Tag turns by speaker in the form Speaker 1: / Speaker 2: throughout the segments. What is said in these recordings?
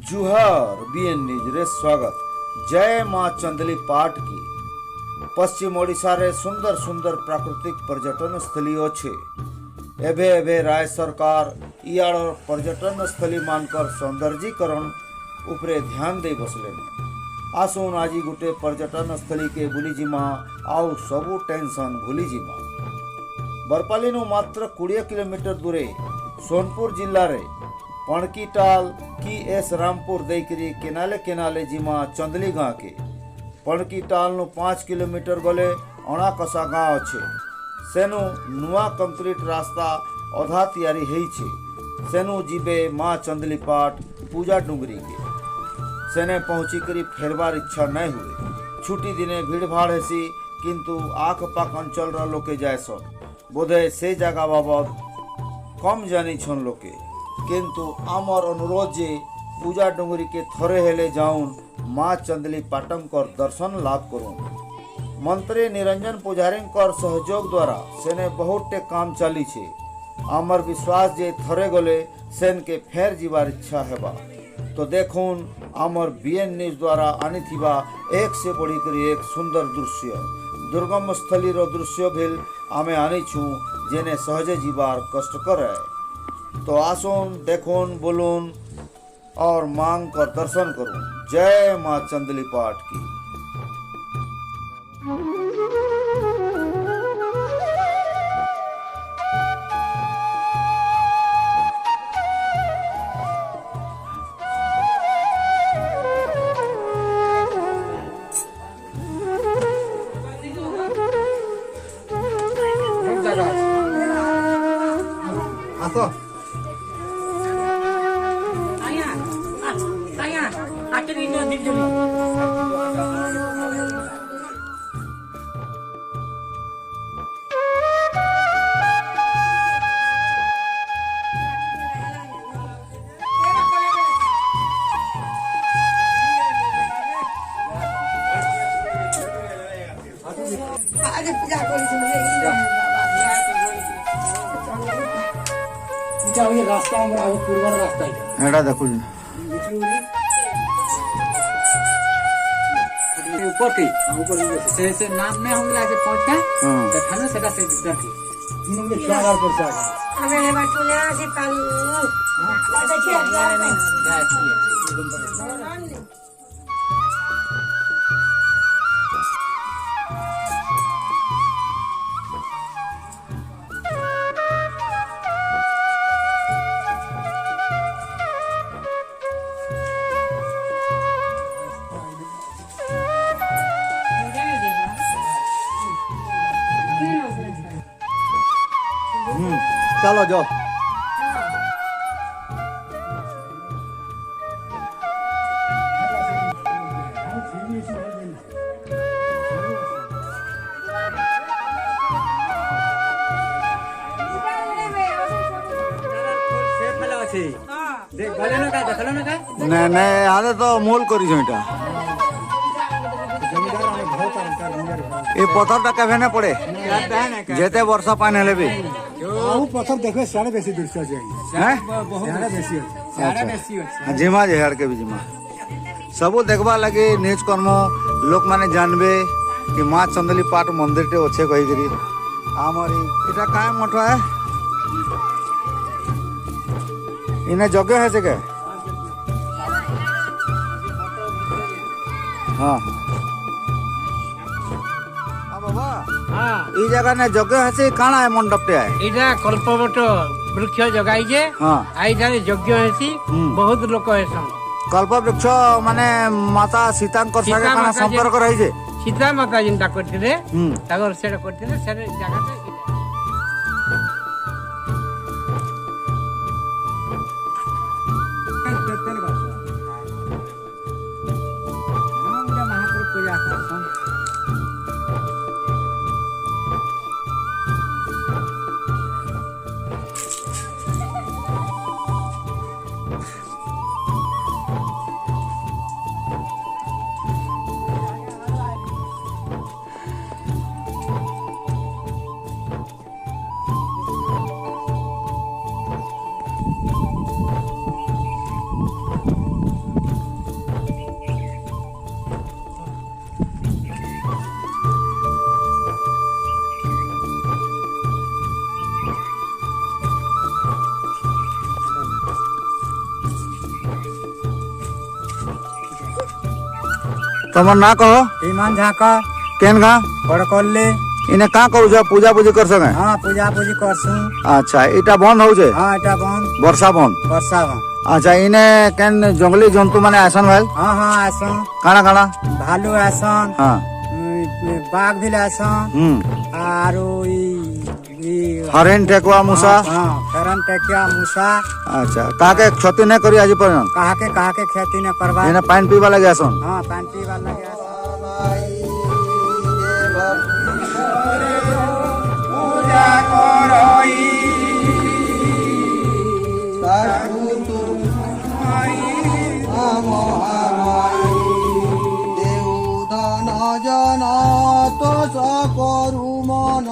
Speaker 1: जुहार BN news रे स्वागत। जय माँ चंदली पाट की पश्चिम ओडिशा रे सुंदर सुंदर प्राकृतिक पर्यटन स्थली अच्छे। एभे एभे राज्य सरकार इयाड़ पर्यटन स्थली मानकर सौंदर्यीकरण उपरे ध्यान दे बसले। आसुन आज गोटे पर्यटन स्थली के बुली जिमा आउ सबू टेंशन भूली जिमा। बरपाली मात्र 20 किलोमीटर दूरे सोनपुर जिल्ला रे पणकीटाल की एस रामपुर देकरी केनाले केनाले जिमा चंदली गाँ के पणकीटाल 5 किलोमीटर गले अणाकसा गाँ अच्छे। सेनु नुआ कंक्रीट रास्ता अधा तैयारी होइछे। सेनु जीवे माँ चंदली पाट पूजा डुंगरी के सेने पहुँची करी फेरबार इच्छा नहीं हुए। छुट्टी दिने भीड़ भाड़ हेसी किंतु आखपाख अंचल लोके जायसन। बोधे से जगह बाबद कम जानी छन लोके किंतु आमर अनुरोध जे पूजा डुंगरी के थरे हेले जाऊन माँ चंदली पाटंकर दर्शन लाभ करूँ। मंत्री निरंजन पुजारी सहयोग द्वारा सेने बहुत टे काम चली छे। आमर विश्वास जे थरे गले सेन के फेर जीवार इच्छा हेबा। तो देखून आमर बीएन न्यूज द्वारा आनी थिबा एक से बढ़ी कर एक सुंदर दृश्य दुर्गम स्थली रो दृश्य भेल आमे आनी छू जेने सहजे जीवार कष्टकर है। तो आसुन देखून बोलून और मांग कर दर्शन करूं। जय माँ चंदली पाट की।
Speaker 2: आसो रास्ता पूर्वर रास्ता
Speaker 1: हेड़ा देखो
Speaker 2: ऊपर की से नाम में हम लाके पहुंचा तो थाने सेटा से दिक्कत थी तीनों के क्या कर सकता है
Speaker 3: हमें ये बटुले से पानी देखिए
Speaker 1: चलो जाओ। नहीं नहीं आदे तो मोल करी जोइटा ये पत्थर टा केभे न पड़े जेते वर्षा पानी हेले भी
Speaker 2: आउ पत्थर देखबे सारे बेसी दृश्य छै
Speaker 1: हैं
Speaker 2: सारे बेसी सारे बेसी
Speaker 1: अच्छा जिमा जे हड़ के भी जिमा सबो देखबा लगे न्यूज कर्म लोक माने जानबे कि माँ चंदली पाट मंदिर टे अच्छे कही करी आमर इटा काय मठ है इने जगह है जगह हाँ बाबा
Speaker 4: हाँ
Speaker 1: ई जगह ने जगह है से काना है मंडप टे है
Speaker 4: इटा कल्पवट वृक्ष जगाई जे
Speaker 1: हाँ
Speaker 4: आई थाने यज्ञ हेसी बहुत लोक हेसन।
Speaker 1: कल्प वृक्ष माने माता सीतांकर सागे काना संपर्क रही जे
Speaker 4: सीता माता जिनता करथिले तागर सेटा करथिले सेरे जगह
Speaker 2: महापुर पूजा करसन
Speaker 1: तमर ना कहो
Speaker 2: ईमान झाका
Speaker 1: केन गा
Speaker 2: बड़कल्ले
Speaker 1: इने का करू छ पूजा पूजी कर सके
Speaker 2: हाँ पूजा पूजी करसु
Speaker 1: अच्छा इटा बंद हो जे
Speaker 2: हाँ एटा बंद
Speaker 1: वर्षा बंद
Speaker 2: वर्षा बंद
Speaker 1: अच्छा इने केन जंगली जंतु माने आसन भाई
Speaker 2: हाँ हाँ आसन
Speaker 1: काना काना
Speaker 2: भालू आसन
Speaker 1: हाँ
Speaker 2: बाघ भी आसन आरो
Speaker 1: हरेन टेकुआ मूसा
Speaker 2: हाँ हरन टेकिया मूसा
Speaker 1: अच्छा काके क्षति नहीं करी आज पर्यंत
Speaker 2: कहा के खेती न करवा
Speaker 1: इने पानी पीवा लगे आसन
Speaker 2: हाँ पानी पीवा लगे
Speaker 1: पूजा करई
Speaker 5: जना तो सकरु मन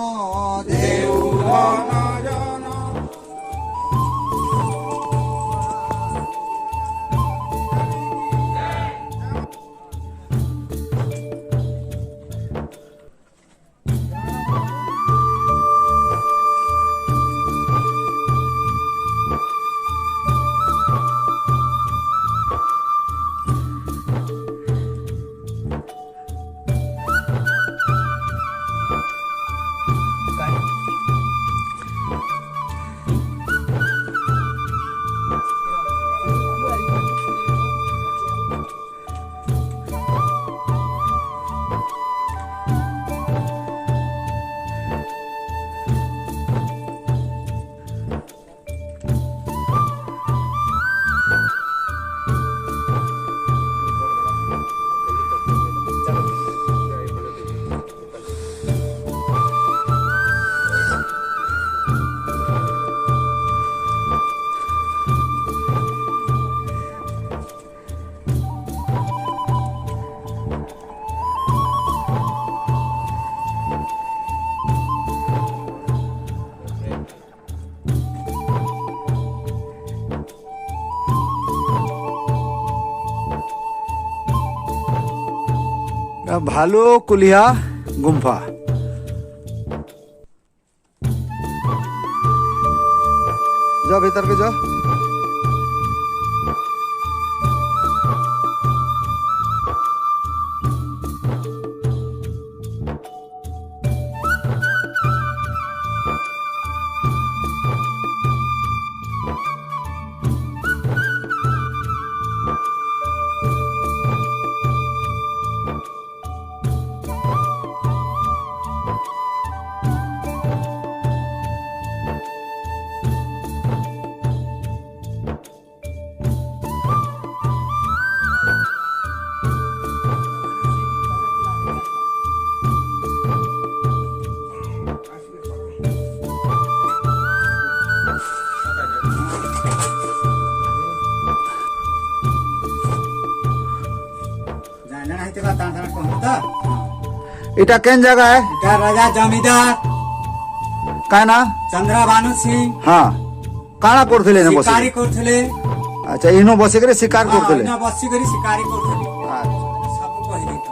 Speaker 5: देउ
Speaker 1: भालू कुलिया गुम्फा जाओ भीतर के जाओ इटा केन जगह है
Speaker 2: राजा जमींदार
Speaker 1: का ना
Speaker 2: चंद्रभानु सिंह
Speaker 1: हाँ काना करथिले ने
Speaker 2: शिकारी
Speaker 1: बसी
Speaker 2: करथले
Speaker 1: अच्छा इनो बसी करे शिकार करथिले
Speaker 2: ना बसी करी शिकारी करथले सब कहि देतो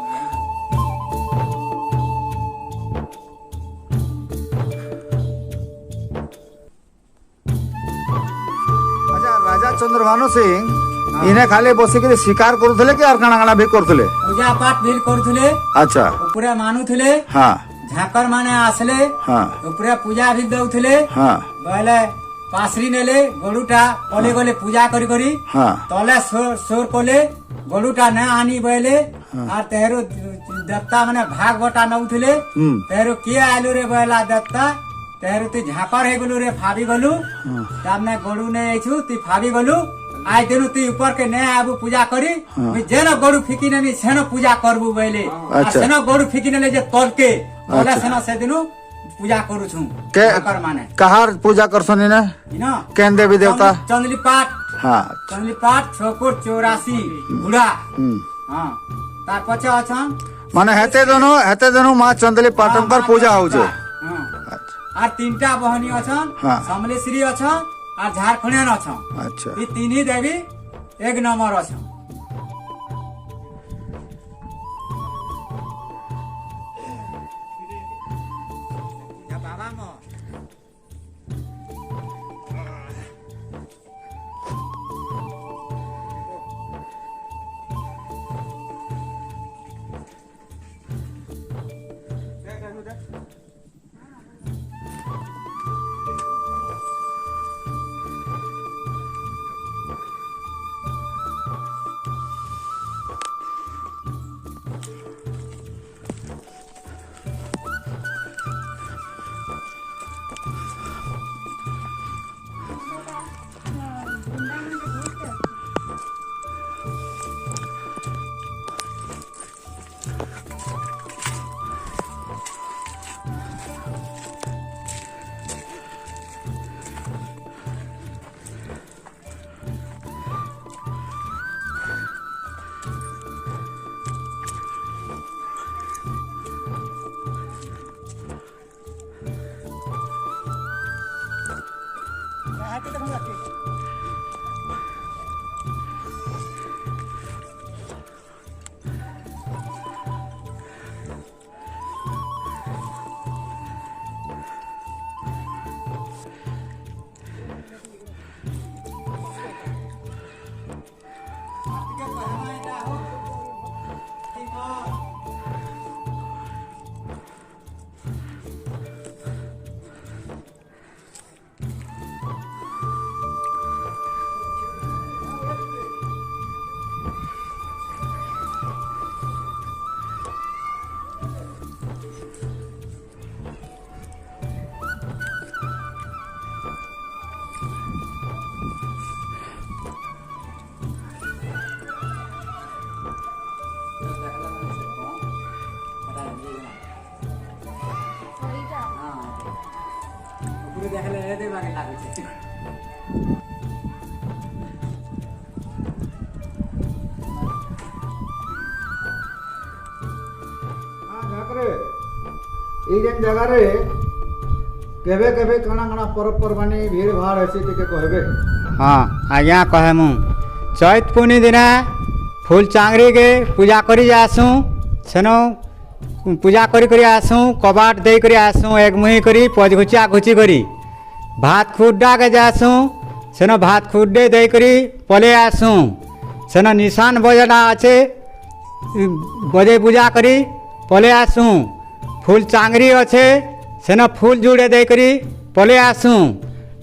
Speaker 1: अच्छा राजा चंद्रभानु सिंह इने खाली बसी करे शिकार करथिले कि और काना काना भी करथिले
Speaker 2: पूजा पाठ भी करथले
Speaker 1: अच्छा
Speaker 2: ऊपरे मानुथले
Speaker 1: हाँ
Speaker 2: झाकर माने आसले
Speaker 1: हाँ
Speaker 2: ऊपरे पूजा भी दउथले
Speaker 1: हाँ
Speaker 2: बोले पासरी नेले गरुटा पले गले पूजा करी करी
Speaker 1: हाँ
Speaker 2: तले सोर कोले गरुटा न आनी बोले और तेरो दत्ता माने भाग बटा नउथले तेरो के आलू रे बोला दत्ता तेरो ती झाकर हे गलु रे फाबी गलु तामने गरु ने आइछु ती फाबी गलु आइ देनु ती ऊपर के ने आबु पूजा करी जेनो गरु फिकी नेमी सेनो पूजा करबु बोले
Speaker 1: अच्छा।
Speaker 2: सेनो गरु फिकी नेले जे तलके तले सेनो से दिनु पूजा करू छु
Speaker 1: के
Speaker 2: झाकर माने
Speaker 1: कहार पूजा करसनी ने
Speaker 2: ना
Speaker 1: केन देवी देवता
Speaker 2: चंदली पाठ
Speaker 1: हाँ
Speaker 2: चंदली पाठ 684 बुढ़ा हाँ तार पछे अछन
Speaker 1: माने हेते दोनों माँ चंदली पाटनकर पूजा हो जे
Speaker 2: और तीनटा बहनी अछन
Speaker 1: हाँ।
Speaker 2: समलेश्वरी अछन और झारखंडियन अछन
Speaker 1: अच्छा
Speaker 2: ये तीन ही देवी एक नंबर अछन बाबा मो देखले ए दे बागे लागै छै
Speaker 5: এই যেন জায়গারে কেবে কেবে কাଣା কাଣା পরবপর্বাণী ভিড় ভাড় আছে টিকে কহবে
Speaker 2: हाँ आज्ञा कहे मु चैत पूर्णि दिन फूल चांगरी के पूजा करी जासुँ सेनो पूजा करी आसुँ कबाट दे करी आसुँ एक मुही करी पज घुचिया घुची करी भात खुड्डा के जासुँ सेनो भात खुड्डे दे करी पले आसुँ सेनो निशान बजना अच्छे बजे पूजा करी पले आसुँ फूल चांगरी अच्छे सेनो फूल जुड़े दे करी पले आसुँ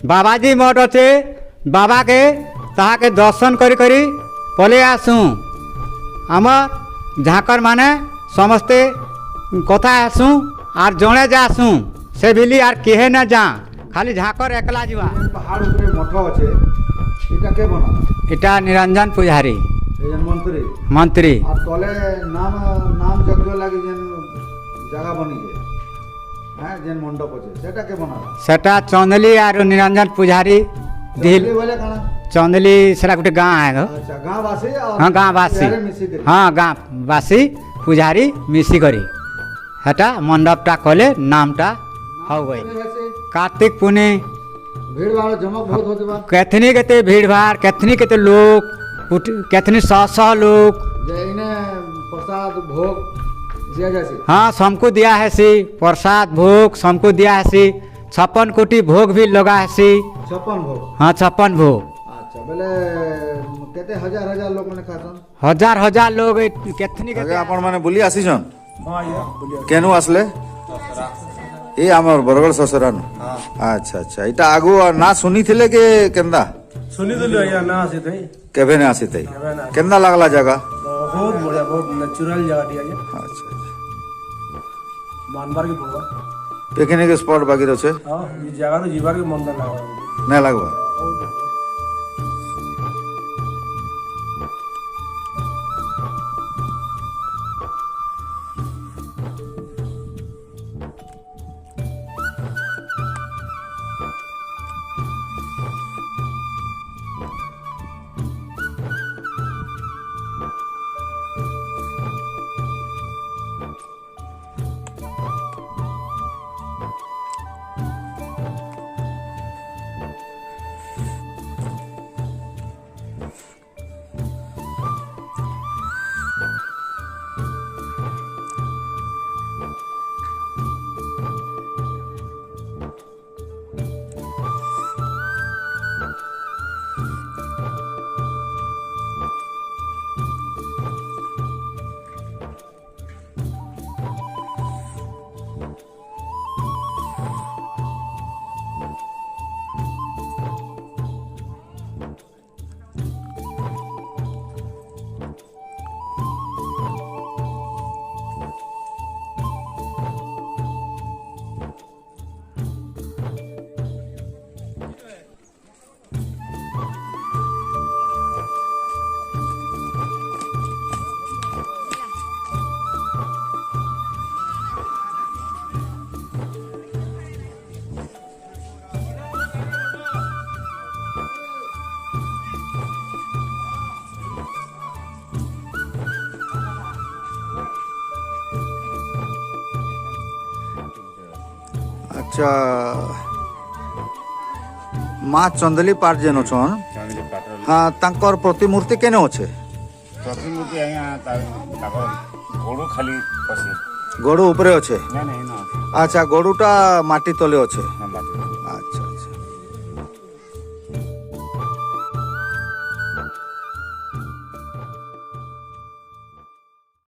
Speaker 2: बाबाजी मठ अच्छे बाबा के ताहा के दर्शन करी करी पले आसुँ आमर झाकर माने समस्ते कथा आसुँ आर जड़े जासुँ से बिली आर केहे न जा खाली झाकर एकला जीवा
Speaker 5: पहाड़ उपरे मठ আছে এটা কে বনা
Speaker 2: इटा निरंजन पुजारी
Speaker 5: এই যেন মন্ত্রী
Speaker 2: मंत्री
Speaker 5: আর তলে নাম নাম যজ্ঞ লাগি যেন জায়গা বনি যায় হ্যাঁ যেন মণ্ডপ আছে সেটা কে বনা
Speaker 2: सेटा चंदली आर निरंजन पुजारी दिल
Speaker 5: বলে কানা
Speaker 2: चंदली सेटा गोटे गाँ है गो
Speaker 5: अच्छा गांव वासी और
Speaker 2: हाँ गाँव वासी
Speaker 5: शहरे मिसी करी।
Speaker 2: हाँ गाँव वासी पुजारी मिसी करी हेटा मंडपटा कले नामटा हो गई
Speaker 5: ऐसे
Speaker 2: कार्तिक पुणे
Speaker 5: भीड़ भाड़ जमक बहुत होते बा
Speaker 2: कैथनी केते भीड़ भाड़ कैथनी केते लोग कैथनी 100 लोग
Speaker 5: जे इने प्रसाद भोग दिया जासी
Speaker 2: हाँ सबको दिया है सी प्रसाद भोग सबको दिया है सी 56 कोटी भोग भी लगा है सी
Speaker 5: 56 भोग
Speaker 2: हाँ 56 भोग
Speaker 5: अच्छा बोले केते हजार हजार लोग माने खासन
Speaker 2: हजार लोग कैथनी
Speaker 1: আগে
Speaker 2: केते
Speaker 1: আপন মানে বুলি আসিছন কেনু আসলে এই আমার বরগড় সসরান আচ্ছা আচ্ছা এটা আগু না শুনিছিলে কে কেন্দা
Speaker 6: ଶୁଣିଥିଲୁ ଆଜ୍ଞା ନା ଆସିଥାଇ
Speaker 1: কেবে না আসিতে কেন্দা লাগলা জায়গা
Speaker 6: ବହୁତ ବଢିଆ ବହୁତ ନ୍ୟାଚୁରାଲ ଜାଗାଟି ଆଜ୍ଞା
Speaker 1: আচ্ছা
Speaker 6: ମାନବାର କି ପଡବା
Speaker 1: পিকনিক স্পট বাকি রয়েছে
Speaker 6: ହଁ ଏ ଜାଗାରୁ ଯିବାର କି ମନ ଲାଗ
Speaker 1: না লাগবা আচ্ছা মা চন্দলি পাঠ যেন অছন হ্যাঁ তাঙ্কর প্রতিমূর্তি কেন আছে
Speaker 7: ପ୍ରତିମୂର୍ତ୍ତି ଆଜ୍ଞା ତାଙ୍କର ଗୋଡ଼ ଖାଲି ପଶେ
Speaker 1: গড়ু উপরে আছে
Speaker 7: ନାଇଁ ନାଇଁ ନା
Speaker 1: আচ্ছা গড়ুটা মাটি তলে আছে
Speaker 7: ନା ମାଟି
Speaker 1: আচ্ছা আচ্ছা